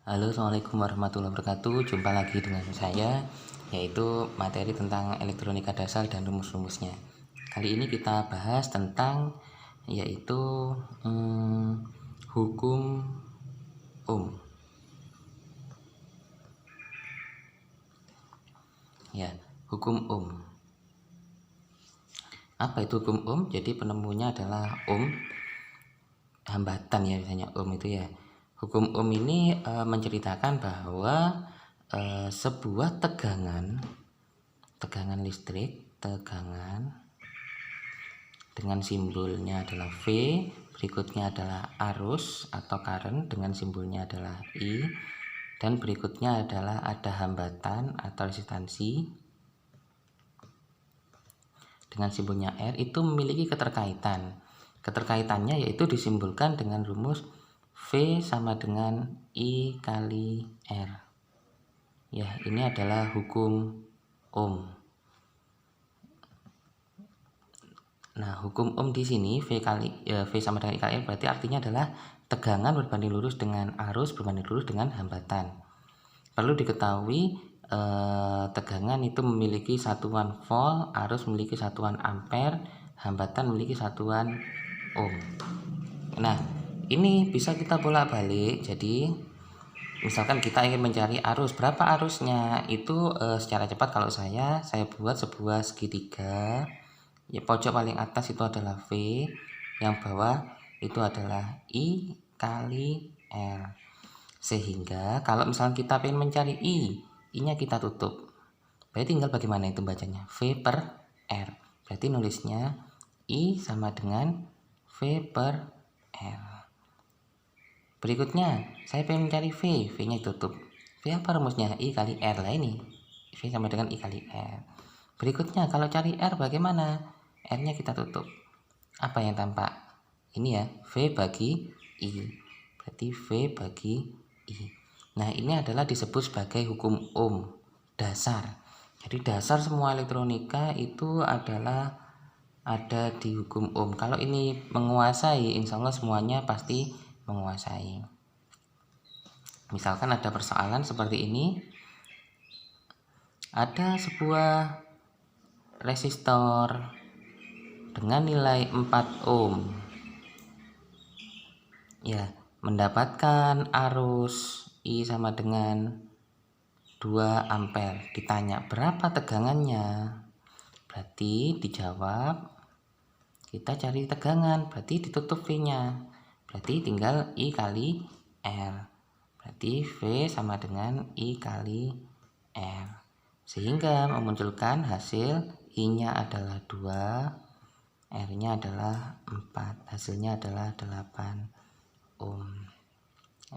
Halo, assalamualaikum warahmatullahi wabarakatuh. Jumpa lagi dengan saya, yaitu materi tentang elektronika dasar dan rumus-rumusnya. Kali ini kita bahas tentang yaitu hukum Ohm. Ya, hukum Ohm. Apa itu hukum Ohm? Jadi penemunya adalah Ohm, hambatan ya, biasanya Ohm itu ya. Hukum Ohm ini menceritakan bahwa sebuah tegangan listrik, dengan simbolnya adalah V, berikutnya adalah arus atau current dengan simbolnya adalah I, dan berikutnya adalah ada hambatan atau resistansi dengan simbolnya R, itu memiliki keterkaitan. Keterkaitannya yaitu disimbolkan dengan rumus V sama dengan I kali R. Ya, ini adalah hukum Ohm. Nah, hukum Ohm di sini V sama dengan I kali R berarti artinya adalah tegangan berbanding lurus dengan arus berbanding lurus dengan hambatan. Perlu diketahui tegangan itu memiliki satuan volt, arus memiliki satuan ampere, hambatan memiliki satuan ohm. Nah, ini bisa kita bolak-balik. Jadi misalkan kita ingin mencari arus, berapa arusnya itu secara cepat kalau saya buat sebuah segitiga. Ya, pojok paling atas itu adalah V, yang bawah itu adalah I kali R. Sehingga kalau misalnya kita ingin mencari I-nya kita tutup. Berarti tinggal bagaimana itu bacanya? V per R. Berarti nulisnya I sama dengan V per R. Berikutnya, saya ingin mencari V, V-nya tutup. V apa rumusnya? I kali R lah ini. V sama dengan I kali R. Berikutnya, kalau cari R bagaimana? R-nya kita tutup. Apa yang tampak? Ini ya, V bagi I. Berarti V bagi I. Nah, ini adalah disebut sebagai hukum Ohm dasar. Jadi dasar semua elektronika itu adalah ada di hukum Ohm. Kalau ini menguasai, insya Allah semuanya pasti menguasai. Misalkan ada persoalan seperti ini. Ada sebuah resistor dengan nilai 4 ohm. Ya, mendapatkan arus I sama dengan 2 ampere. Ditanya berapa tegangannya? Berarti dijawab, kita cari tegangan, berarti ditutup V-nya. Berarti tinggal I kali R. Berarti V sama dengan I kali R. Sehingga memunculkan hasil I-nya adalah 2, R-nya adalah 4, hasilnya adalah 8 ohm.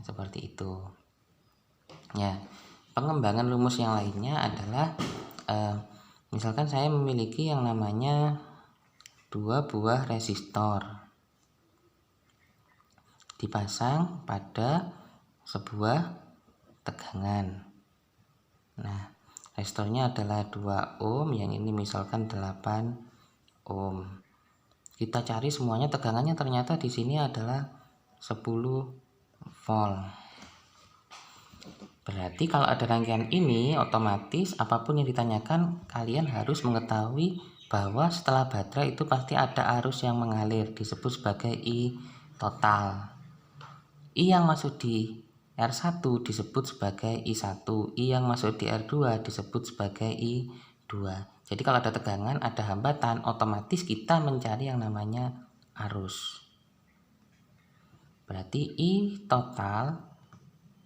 Seperti itu. Ya, pengembangan rumus yang lainnya adalah misalkan saya memiliki yang namanya 2 buah resistor dipasang pada sebuah tegangan. Nah, resistornya adalah 2 ohm, yang ini misalkan 8 ohm. Kita cari semuanya tegangannya, ternyata di sini adalah 10 volt. Berarti kalau ada rangkaian ini, otomatis apapun yang ditanyakan kalian harus mengetahui bahwa setelah baterai itu pasti ada arus yang mengalir, disebut sebagai I total. I yang masuk di R1 disebut sebagai I1, I yang masuk di R2 disebut sebagai I2. Jadi kalau ada tegangan, ada hambatan, otomatis kita mencari yang namanya arus. Berarti I total,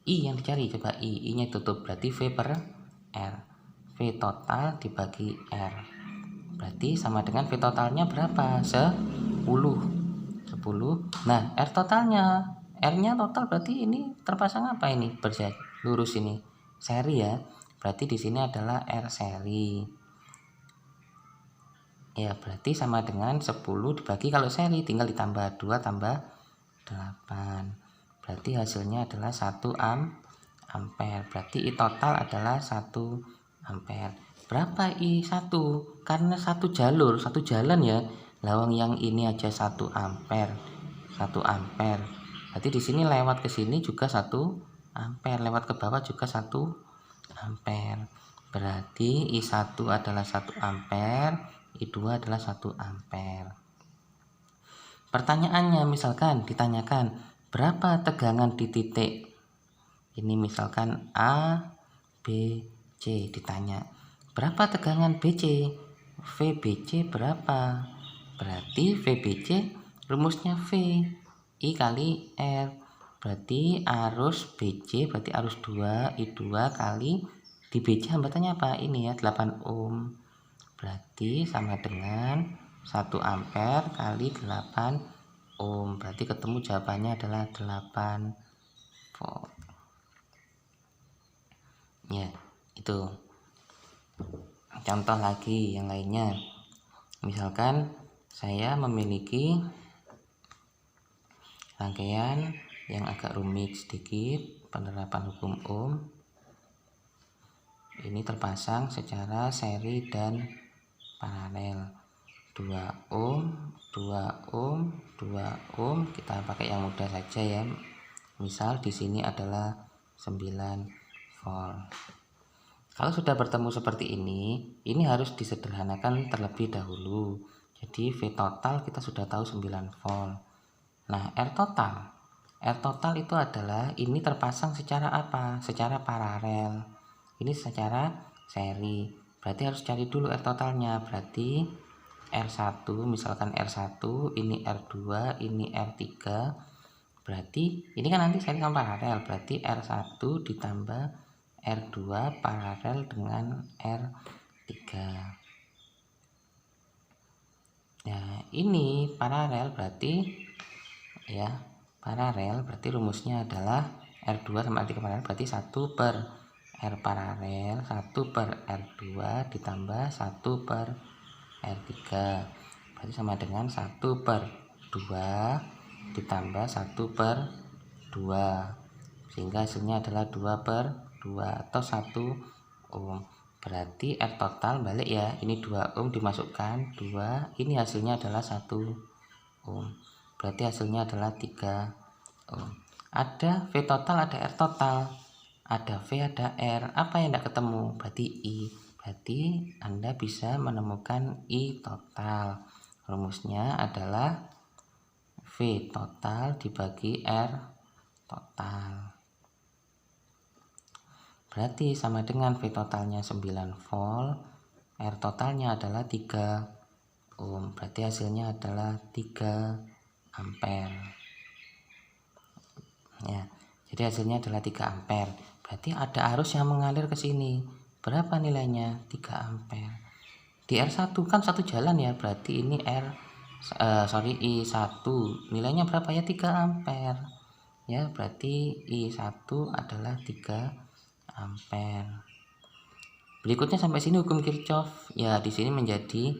I yang dicari, coba I-nya tutup, berarti V per R. V total dibagi R. Berarti sama dengan V totalnya berapa? 10. Nah, R totalnya, R-nya total berarti ini terpasang apa ini? Lurus ini. Seri ya. Berarti di sini adalah R seri. Ya, berarti sama dengan 10 dibagi, kalau seri tinggal ditambah 2 tambah 8. Berarti hasilnya adalah 1 ampere. Berarti I total adalah 1 ampere. Berapa I1? Karena satu jalan ya. Lawang yang ini aja 1 ampere. 1 ampere. Berarti di sini lewat ke sini juga 1 ampere, lewat ke bawah juga 1 ampere. Berarti I1 adalah 1 ampere, I2 adalah 1 ampere. Pertanyaannya misalkan ditanyakan berapa tegangan di titik ini, misalkan A, B, C, ditanya berapa tegangan BC, VBC berapa, berarti VBC rumusnya V, I kali R, berarti arus BC berarti arus 2, I2 kali di BC hambatannya apa, ini ya 8 ohm, berarti sama dengan 1 ampere kali 8 ohm, berarti ketemu jawabannya adalah 8 volt. Ya, itu. Contoh lagi yang lainnya. Misalkan saya memiliki rangkaian yang agak rumit sedikit penerapan hukum Ohm. Ini terpasang secara seri dan paralel. 2 ohm, 2 ohm, 2 ohm. Kita pakai yang mudah saja ya. Misal di sini adalah 9 volt. Kalau sudah bertemu seperti ini harus disederhanakan terlebih dahulu. Jadi V total kita sudah tahu 9 volt. Nah, R total itu adalah ini terpasang secara apa? Secara paralel. Ini secara seri. Berarti harus cari dulu R totalnya. Berarti R1, misalkan R1, ini R2, ini R3. Berarti ini kan nanti seri sama paralel. Berarti R1 ditambah R2 paralel dengan R3. Nah, ini paralel berarti ya, paralel berarti rumusnya adalah R2 sama R3 paralel berarti 1 per R paralel 1 per R2 ditambah 1 per R3. Berarti sama dengan 1 per 2 ditambah 1 per 2. Sehingga hasilnya adalah 2 per 2 atau 1 ohm. Berarti R total balik ya, ini 2 ohm dimasukkan 2, ini hasilnya adalah 1 ohm. Berarti hasilnya adalah 3 ohm. Ada V total, ada R total, ada V, ada R. Apa yang tidak ketemu? Berarti I. Berarti Anda bisa menemukan I total. Rumusnya adalah V total dibagi R total. Berarti sama dengan V totalnya 9 volt, R totalnya adalah 3 ohm. Berarti hasilnya adalah 3 ampere. Ya, jadi hasilnya adalah 3 ampere. Berarti ada arus yang mengalir ke sini. Berapa nilainya? 3 ampere. Di R1 kan satu jalan ya, berarti ini I1 nilainya berapa ya? 3 ampere. Ya, berarti I1 adalah 3 ampere. Berikutnya sampai sini hukum Kirchhoff. Ya, di sini menjadi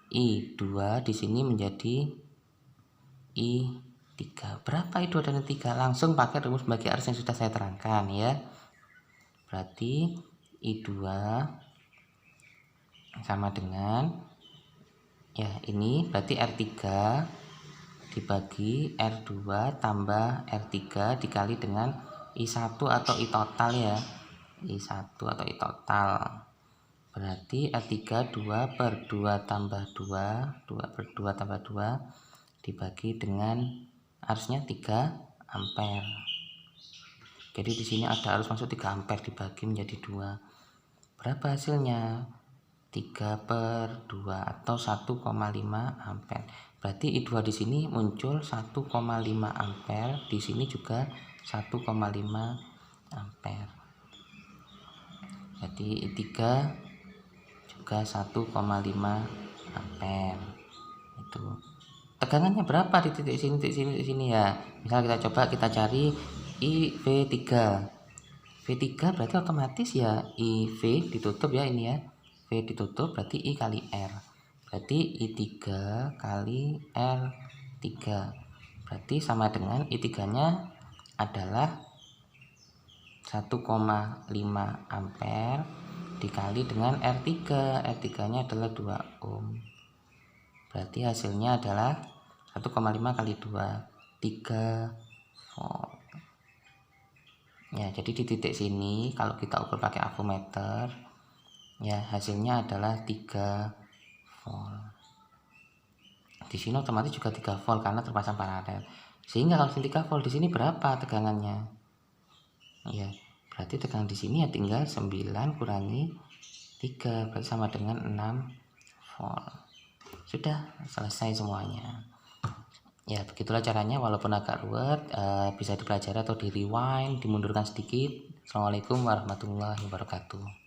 I2, di sini menjadi I3. Berapa I2 dan I3? Langsung pakai rumus bagi arus yang sudah saya terangkan ya. Berarti I2 sama dengan ya ini berarti R3 dibagi R2 tambah R3 dikali dengan I1 atau I total ya. I1 atau I total. Berarti R3 2 per 2 tambah 2, 2 per 2 tambah 2 dibagi dengan arusnya 3 ampere. Jadi di sini ada arus masuk 3 ampere dibagi menjadi 2. Berapa hasilnya? 3 per 2 atau 1,5 ampere. Berarti I2 di sini muncul 1,5 ampere, di sini juga 1,5 ampere. Jadi I3 juga 1,5 ampere. Itu. Tegangannya berapa di titik sini, titik sini, titik sini ya. Misal kita coba kita cari IV3. V3 berarti otomatis ya IV ditutup ya ini ya. V ditutup berarti I kali R. Berarti I3 kali R3. Berarti sama dengan I3-nya adalah 1,5 ampere dikali dengan R3. R3-nya adalah 2 ohm. Berarti hasilnya adalah 1,5 kali 2, 3 volt. Ya, jadi di titik sini kalau kita ukur pakai avometer, ya hasilnya adalah 3 volt. Di sini otomatis juga 3 volt karena terpasang paralel. Sehingga kalau 3 volt di sini berapa tegangannya? Ya, berarti tegangan di sini ya tinggal 9 kurangi 3, berarti sama dengan 6 volt. Sudah selesai semuanya. Ya, begitulah caranya, walaupun agak ruwet, bisa dipelajari atau di rewind, dimundurkan sedikit. Assalamualaikum warahmatullahi wabarakatuh.